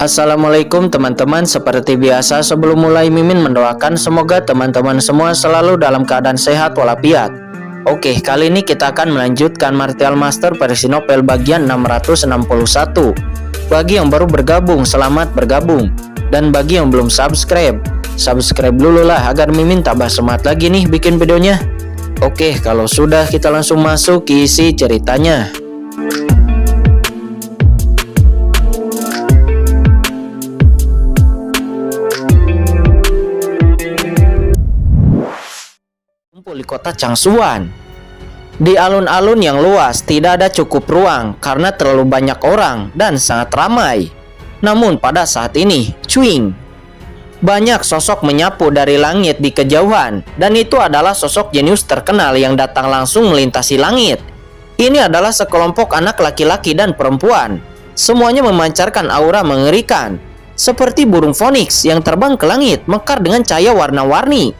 Assalamualaikum teman-teman. Seperti biasa, sebelum mulai Mimin mendoakan semoga teman-teman semua selalu dalam keadaan sehat walafiat. Oke, kali ini kita akan melanjutkan Martial Master versi novel bagian 661. Bagi yang baru bergabung, selamat bergabung. Dan bagi yang belum subscribe dulu lah agar Mimin tambah semangat lagi nih bikin videonya. Oke, kalau sudah kita langsung masuk ke isi ceritanya. Di kota Changsuan. Di alun-alun yang luas tidak ada cukup ruang karena terlalu banyak orang dan sangat ramai. Namun pada saat ini, cuing, banyak sosok menyapu dari langit di kejauhan, dan itu adalah sosok jenius terkenal yang datang langsung melintasi langit. Ini adalah sekelompok anak laki-laki dan perempuan. Semuanya memancarkan aura mengerikan, seperti burung phoenix yang terbang ke langit mekar dengan cahaya warna-warni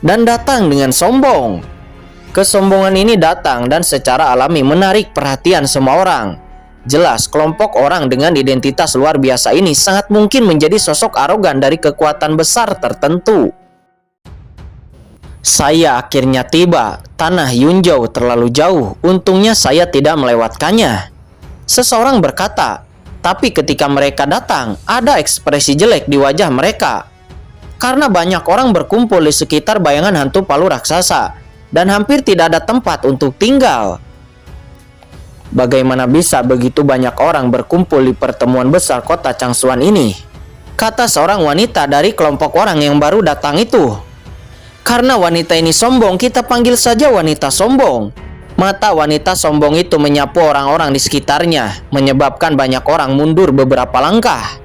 dan datang dengan sombong. Kesombongan ini datang dan secara alami menarik perhatian semua orang. Jelas, kelompok orang dengan identitas luar biasa ini sangat mungkin menjadi sosok arogan dari kekuatan besar tertentu. Saya akhirnya tiba. Tanah Yunzhou terlalu jauh, untungnya saya tidak melewatkannya, seseorang berkata. Tapi ketika mereka datang, ada ekspresi jelek di wajah mereka. Karena banyak orang berkumpul di sekitar bayangan hantu palu raksasa dan hampir tidak ada tempat untuk tinggal. Bagaimana bisa begitu banyak orang berkumpul di pertemuan besar kota Changsuan ini? Kata seorang wanita dari kelompok orang yang baru datang itu. Karena wanita ini sombong, kita panggil saja wanita sombong. Mata wanita sombong itu menyapu orang-orang di sekitarnya, menyebabkan banyak orang mundur beberapa langkah.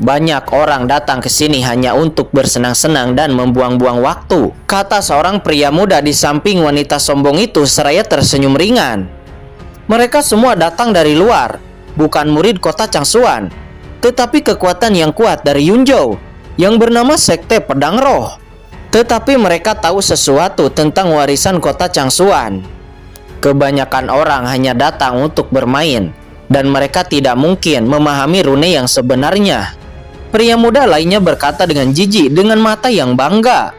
Banyak orang datang ke sini hanya untuk bersenang-senang dan membuang-buang waktu, kata seorang pria muda di samping wanita sombong itu seraya tersenyum ringan. Mereka semua datang dari luar, bukan murid kota Changsuan, tetapi kekuatan yang kuat dari Yunzhou yang bernama Sekte Pedang Roh. Tetapi mereka tahu sesuatu tentang warisan kota Changsuan. Kebanyakan orang hanya datang untuk bermain, dan mereka tidak mungkin memahami rune yang sebenarnya. Pria muda lainnya berkata dengan jijik dengan mata yang bangga.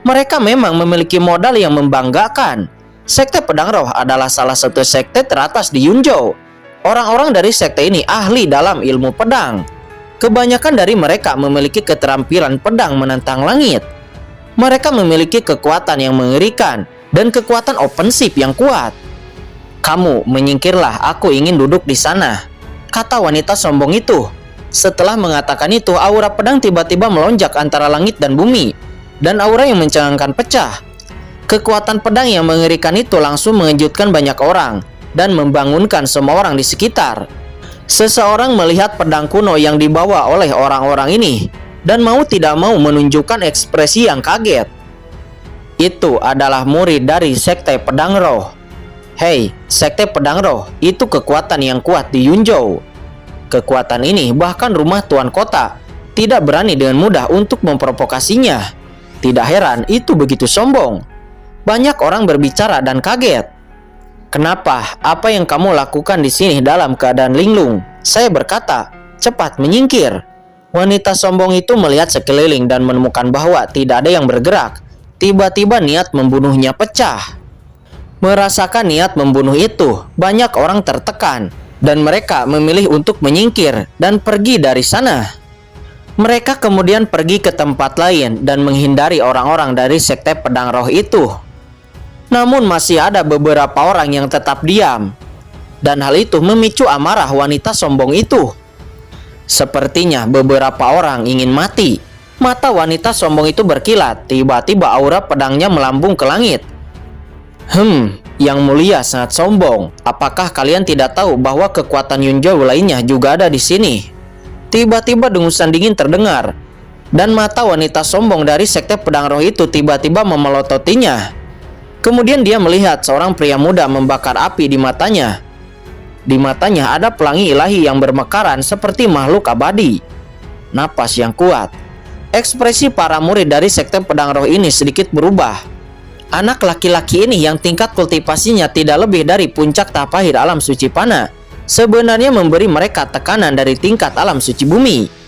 Mereka memang memiliki modal yang membanggakan. Sekte Pedang Roh adalah salah satu sekte teratas di Yunzhou. Orang-orang dari sekte ini ahli dalam ilmu pedang. Kebanyakan dari mereka memiliki keterampilan pedang menantang langit. Mereka memiliki kekuatan yang mengerikan dan kekuatan ofensif yang kuat. Kamu menyingkirlah, aku ingin duduk di sana, kata wanita sombong itu. Setelah mengatakan itu, aura pedang tiba-tiba melonjak antara langit dan bumi, dan aura yang mencengangkan pecah. Kekuatan pedang yang mengerikan itu langsung mengejutkan banyak orang, dan membangunkan semua orang di sekitar. Seseorang melihat pedang kuno yang dibawa oleh orang-orang ini, dan mau tidak mau menunjukkan ekspresi yang kaget. Itu adalah murid dari Sekte Pedang Roh. Hei, Sekte Pedang Roh, itu kekuatan yang kuat di Yunzhou. Kekuatan ini bahkan rumah tuan kota tidak berani dengan mudah untuk memprovokasinya. Tidak heran itu begitu sombong. Banyak orang berbicara dan kaget. Kenapa? Apa yang kamu lakukan di sini dalam keadaan linglung? Saya berkata, cepat menyingkir. Wanita sombong itu melihat sekeliling dan menemukan bahwa tidak ada yang bergerak. Tiba-tiba niat membunuhnya pecah. Merasakan niat membunuh itu, banyak orang tertekan. Dan mereka memilih untuk menyingkir dan pergi dari sana. Mereka kemudian pergi ke tempat lain dan menghindari orang-orang dari Sekte Pedang Roh itu. Namun masih ada beberapa orang yang tetap diam. Dan hal itu memicu amarah wanita sombong itu. Sepertinya beberapa orang ingin mati. Mata wanita sombong itu berkilat. Tiba-tiba aura pedangnya melambung ke langit. Yang mulia sangat sombong. Apakah kalian tidak tahu bahwa kekuatan Yunzhou lainnya juga ada di sini? Tiba-tiba dengusan dingin terdengar, dan mata wanita sombong dari Sekte Pedang Roh itu tiba-tiba memelototinya. Kemudian dia melihat seorang pria muda membakar api di matanya. Di matanya ada pelangi ilahi yang bermekaran seperti makhluk abadi. Napas yang kuat. Ekspresi para murid dari Sekte Pedang Roh ini sedikit berubah. Anak laki-laki ini yang tingkat kultivasinya tidak lebih dari puncak tahap akhir alam suci panah sebenarnya memberi mereka tekanan dari tingkat alam suci bumi.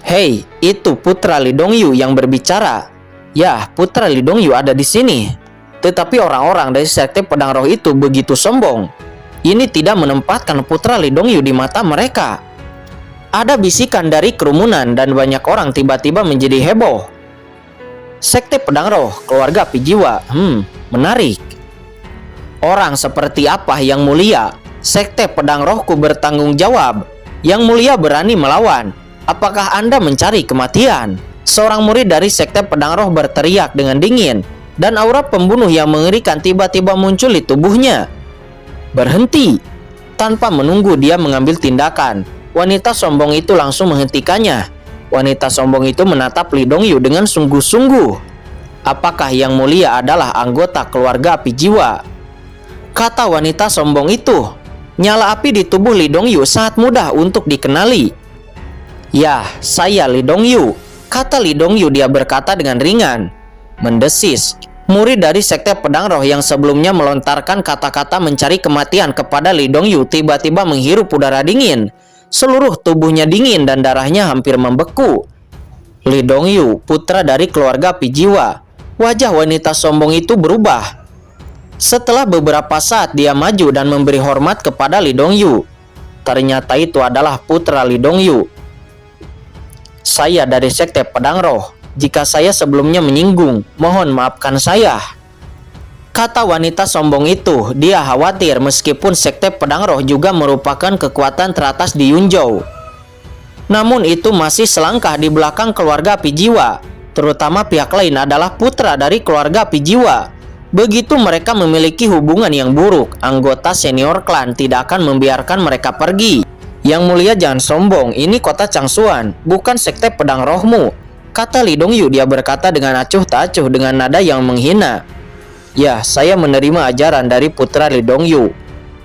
Hei, itu putra Li Dongyu yang berbicara. Ya, putra Li Dongyu ada di sini. Tetapi orang-orang dari sekte pedang roh itu begitu sombong. Ini tidak menempatkan putra Li Dongyu di mata mereka. Ada bisikan dari kerumunan dan banyak orang tiba-tiba menjadi heboh. Sekte pedang roh, keluarga api jiwa. Menarik. Orang seperti apa yang mulia? Sekte pedang rohku bertanggung jawab. Yang mulia berani melawan. Apakah Anda mencari kematian? Seorang murid dari sekte pedang roh berteriak dengan dingin, dan aura pembunuh yang mengerikan tiba-tiba muncul di tubuhnya. Berhenti. Tanpa menunggu dia mengambil tindakan, wanita sombong itu langsung menghentikannya. Wanita sombong itu menatap Li Dongyu dengan sungguh-sungguh. Apakah yang mulia adalah anggota keluarga api jiwa? Kata wanita sombong itu. Nyala api di tubuh Li Dongyu sangat mudah untuk dikenali. Ya, saya Li Dongyu, kata Li Dongyu. Dia berkata dengan ringan. Mendesis. Murid dari sekte pedang roh yang sebelumnya melontarkan kata-kata mencari kematian kepada Li Dongyu tiba-tiba menghirup udara dingin. Seluruh tubuhnya dingin dan darahnya hampir membeku. Li Dongyu, putra dari keluarga api jiwa. Wajah wanita sombong itu berubah. Setelah beberapa saat dia maju dan memberi hormat kepada Li Dongyu. Ternyata itu adalah putra Li Dongyu. Saya dari sekte pedang roh. Jika saya sebelumnya menyinggung, mohon maafkan saya. Kata wanita sombong itu. Dia khawatir meskipun sekte pedang roh juga merupakan kekuatan teratas di Yunzhou. Namun itu masih selangkah di belakang keluarga api jiwa. Terutama pihak lain adalah putra dari keluarga api jiwa. Begitu mereka memiliki hubungan yang buruk, anggota senior klan tidak akan membiarkan mereka pergi. Yang mulia jangan sombong, ini kota Changsuan, bukan sekte pedang rohmu, kata Li Dongyu. Dia berkata dengan acuh tak acuh dengan nada yang menghina. Ya, saya menerima ajaran dari putra Li Dongyu,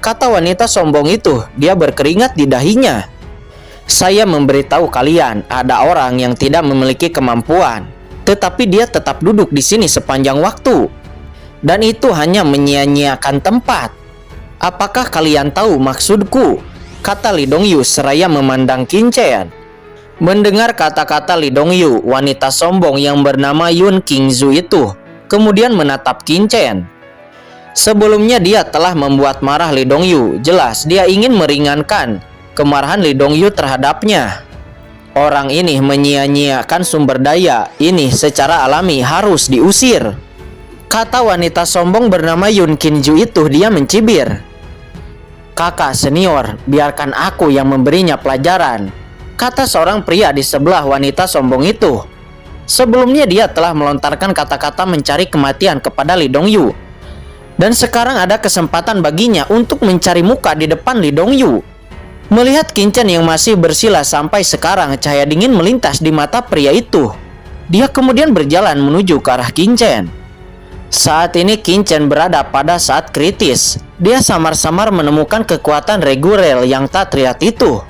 kata wanita sombong itu. Dia berkeringat di dahinya. Saya memberitahu kalian, ada orang yang tidak memiliki kemampuan, tetapi dia tetap duduk di sini sepanjang waktu. Dan itu hanya menyia-nyiakan tempat. Apakah kalian tahu maksudku? Kata Li Dongyu seraya memandang Qin Chen. Mendengar kata-kata Li Dongyu, wanita sombong yang bernama Yun Qingzu itu kemudian menatap Qin Chen. Sebelumnya dia telah membuat marah Li Dongyu. Jelas dia ingin meringankan kemarahan Li Dongyu terhadapnya. Orang ini menyia-nyiakan sumber daya. Ini secara alami harus diusir. Kata wanita sombong bernama Yun Qingzu itu. Dia mencibir. Kakak senior, biarkan aku yang memberinya pelajaran, kata seorang pria di sebelah wanita sombong itu. Sebelumnya dia telah melontarkan kata-kata mencari kematian kepada Li Dongyu. Dan sekarang ada kesempatan baginya untuk mencari muka di depan Li Dongyu. Melihat Qin Chen yang masih bersila sampai sekarang, cahaya dingin melintas di mata pria itu. Dia kemudian berjalan menuju ke arah Qin Chen. Saat ini Qin Chen berada pada saat kritis. Dia samar-samar menemukan kekuatan reguler yang tak terlihat itu.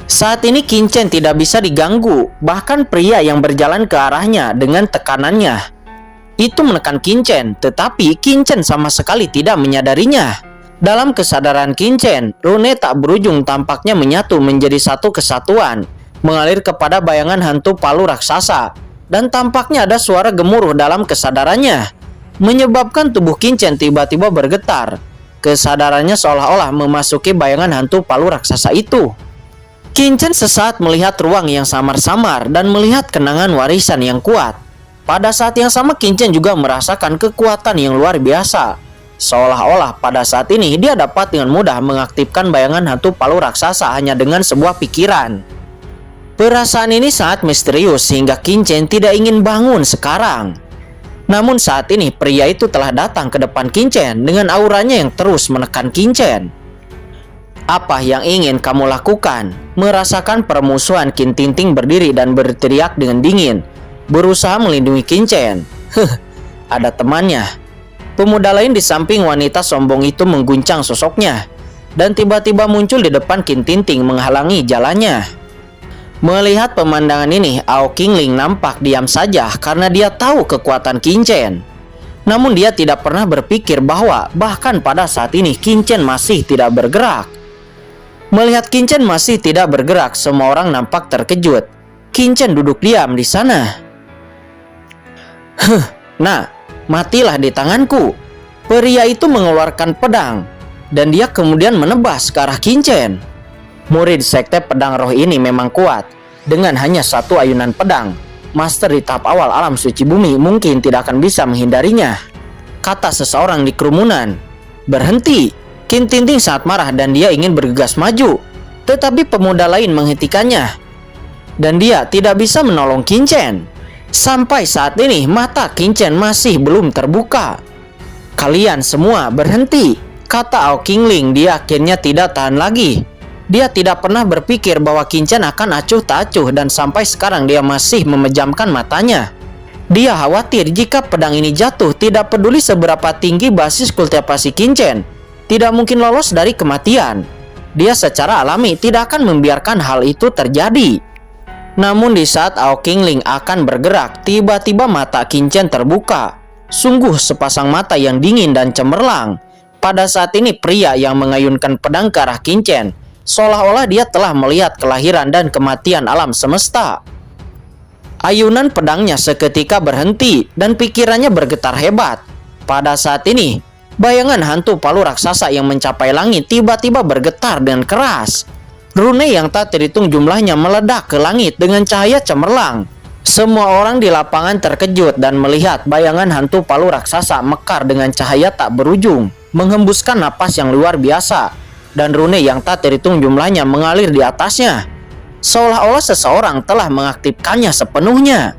Saat ini Qin Chen tidak bisa diganggu. Bahkan pria yang berjalan ke arahnya dengan tekanannya itu menekan Qin Chen, tetapi Qin Chen sama sekali tidak menyadarinya. Dalam kesadaran Qin Chen, rune tak berujung tampaknya menyatu menjadi satu kesatuan, mengalir kepada bayangan hantu palu raksasa. Dan tampaknya ada suara gemuruh dalam kesadarannya, menyebabkan tubuh Qin Chen tiba-tiba bergetar. Kesadarannya seolah-olah memasuki bayangan hantu palu raksasa itu. Qin Chen sesaat melihat ruang yang samar-samar dan melihat kenangan warisan yang kuat. Pada saat yang sama Qin Chen juga merasakan kekuatan yang luar biasa. Seolah-olah pada saat ini dia dapat dengan mudah mengaktifkan bayangan hantu palu raksasa hanya dengan sebuah pikiran. Perasaan ini sangat misterius sehingga Qin Chen tidak ingin bangun sekarang. Namun saat ini pria itu telah datang ke depan Qin Chen dengan auranya yang terus menekan Qin Chen. Apa yang ingin kamu lakukan? Merasakan permusuhan, Qin Tinting berdiri dan berteriak dengan dingin, berusaha melindungi Qin Chen. Ada temannya. Pemuda lain di samping wanita sombong itu mengguncang sosoknya dan tiba-tiba muncul di depan Qin Tinting menghalangi jalannya. Melihat pemandangan ini, Ao Qingling nampak diam saja karena dia tahu kekuatan Qin Chen. Namun dia tidak pernah berpikir bahwa bahkan pada saat ini Qin Chen masih tidak bergerak. Melihat Qin Chen masih tidak bergerak, semua orang nampak terkejut. Qin Chen duduk diam di sana. Nah, matilah di tanganku. Pria itu mengeluarkan pedang, dan dia kemudian menebas ke arah Qin Chen. Murid sekte pedang roh ini memang kuat. Dengan hanya satu ayunan pedang, master di tahap awal alam suci bumi mungkin tidak akan bisa menghindarinya. Kata seseorang di kerumunan. Berhenti. Qin Tinting sangat marah dan dia ingin bergegas maju. Tetapi pemuda lain menghentikannya. Dan dia tidak bisa menolong Qin Chen. Sampai saat ini mata Qin Chen masih belum terbuka. Kalian semua berhenti, kata Ao Qingling. Dia akhirnya tidak tahan lagi. Dia tidak pernah berpikir bahwa Qin Chen akan acuh tak acuh dan sampai sekarang dia masih memejamkan matanya. Dia khawatir jika pedang ini jatuh, tidak peduli seberapa tinggi basis kultivasi Qin Chen, tidak mungkin lolos dari kematian. Dia secara alami tidak akan membiarkan hal itu terjadi. Namun di saat Ao Qingling akan bergerak, tiba-tiba mata Qin Chen terbuka. Sungguh sepasang mata yang dingin dan cemerlang. Pada saat ini pria yang mengayunkan pedang ke arah Qin Chen, seolah-olah dia telah melihat kelahiran dan kematian alam semesta. Ayunan pedangnya seketika berhenti dan pikirannya bergetar hebat. Pada saat ini, bayangan hantu palu raksasa yang mencapai langit tiba-tiba bergetar dengan keras. Rune yang tak terhitung jumlahnya meledak ke langit dengan cahaya cemerlang. Semua orang di lapangan terkejut dan melihat bayangan hantu palu raksasa mekar dengan cahaya tak berujung, menghembuskan napas yang luar biasa, dan rune yang tak terhitung jumlahnya mengalir di atasnya. Seolah-olah seseorang telah mengaktifkannya sepenuhnya.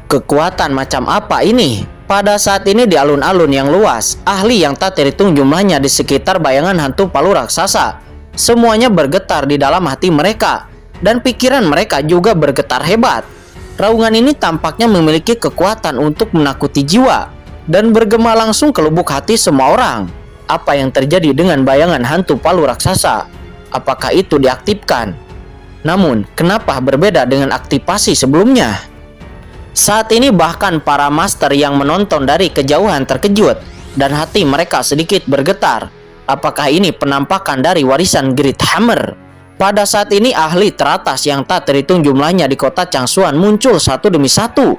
Kekuatan macam apa ini? Pada saat ini di alun-alun yang luas, ahli yang tak terhitung jumlahnya di sekitar bayangan hantu palu raksasa, semuanya bergetar di dalam hati mereka, dan pikiran mereka juga bergetar hebat. Raungan ini tampaknya memiliki kekuatan untuk menakuti jiwa, dan bergema langsung ke lubuk hati semua orang. Apa yang terjadi dengan bayangan hantu palu raksasa? Apakah itu diaktifkan? Namun, kenapa berbeda dengan aktivasi sebelumnya? Saat ini bahkan para master yang menonton dari kejauhan terkejut, dan hati mereka sedikit bergetar. Apakah ini penampakan dari warisan Great Hammer? Pada saat ini ahli teratas yang tak terhitung jumlahnya di kota Changsuan muncul satu demi satu.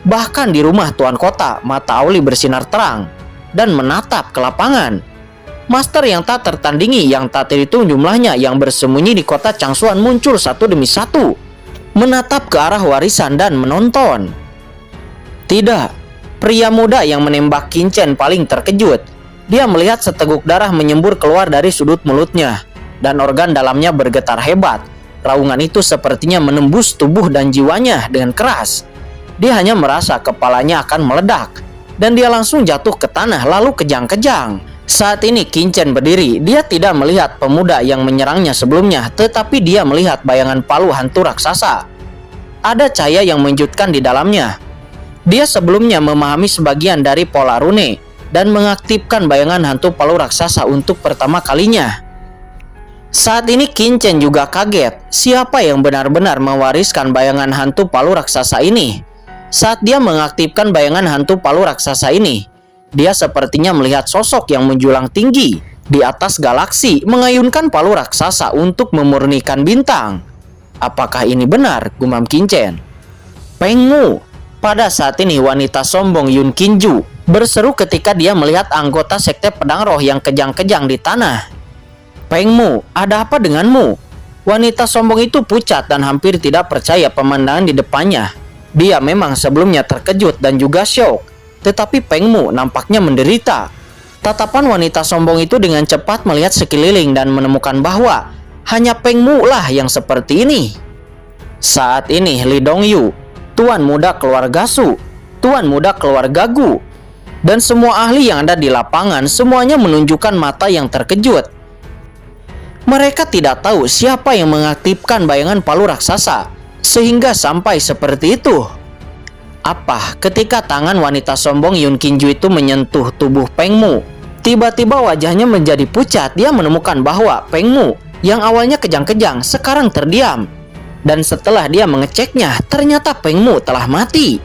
Bahkan di rumah Tuan Kota, mata Auli bersinar terang dan menatap ke lapangan. Master yang tak tertandingi yang tak terhitung jumlahnya yang bersembunyi di kota Changsuan muncul satu demi satu, menatap ke arah warisan dan menonton. Tidak, pria muda yang menembak Qin Chen paling terkejut. Dia melihat seteguk darah menyembur keluar dari sudut mulutnya, dan organ dalamnya bergetar hebat. Raungan itu sepertinya menembus tubuh dan jiwanya dengan keras. Dia hanya merasa kepalanya akan meledak, dan dia langsung jatuh ke tanah lalu kejang-kejang. Saat ini Qin Chen berdiri. Dia tidak melihat pemuda yang menyerangnya sebelumnya, tetapi dia melihat bayangan palu hantu raksasa. Ada cahaya yang menjutkan di dalamnya. Dia sebelumnya memahami sebagian dari pola rune dan mengaktifkan bayangan hantu palu raksasa untuk pertama kalinya. Saat ini Qin Chen juga kaget. Siapa yang benar-benar mewariskan bayangan hantu palu raksasa ini? Saat dia mengaktifkan bayangan hantu palu raksasa ini, dia sepertinya melihat sosok yang menjulang tinggi di atas galaksi mengayunkan palu raksasa untuk memurnikan bintang. Apakah ini benar? Gumam Qin Chen. Peng Mu. Pada saat ini wanita sombong Yun Qinju berseru ketika dia melihat anggota sekte pedang roh yang kejang-kejang di tanah. Peng Mu, ada apa denganmu? Wanita sombong itu pucat dan hampir tidak percaya pemandangan di depannya. Dia memang sebelumnya terkejut dan juga syok. Tetapi Peng Mu nampaknya menderita. Tatapan wanita sombong itu dengan cepat melihat sekeliling dan menemukan bahwa hanya Peng Mu lah yang seperti ini. Saat ini Li Dongyu, tuan muda keluarga Su, tuan muda keluarga Gu, dan semua ahli yang ada di lapangan semuanya menunjukkan mata yang terkejut. Mereka tidak tahu siapa yang mengaktifkan bayangan palu raksasa sehingga sampai seperti itu. Apa ketika tangan wanita sombong Yun Qinju itu menyentuh tubuh Peng Mu, tiba-tiba wajahnya menjadi pucat. Dia menemukan bahwa Peng Mu yang awalnya kejang-kejang sekarang terdiam. Dan setelah dia mengeceknya, ternyata Peng Mu telah mati.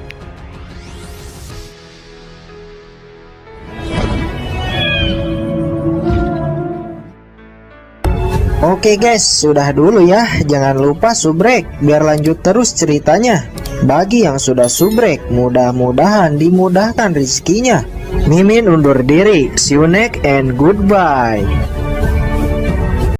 Oke guys, sudah dulu ya. Jangan lupa subrek biar lanjut terus ceritanya. Bagi yang sudah subrek, mudah-mudahan dimudahkan rezekinya. Mimin undur diri. See you next and goodbye.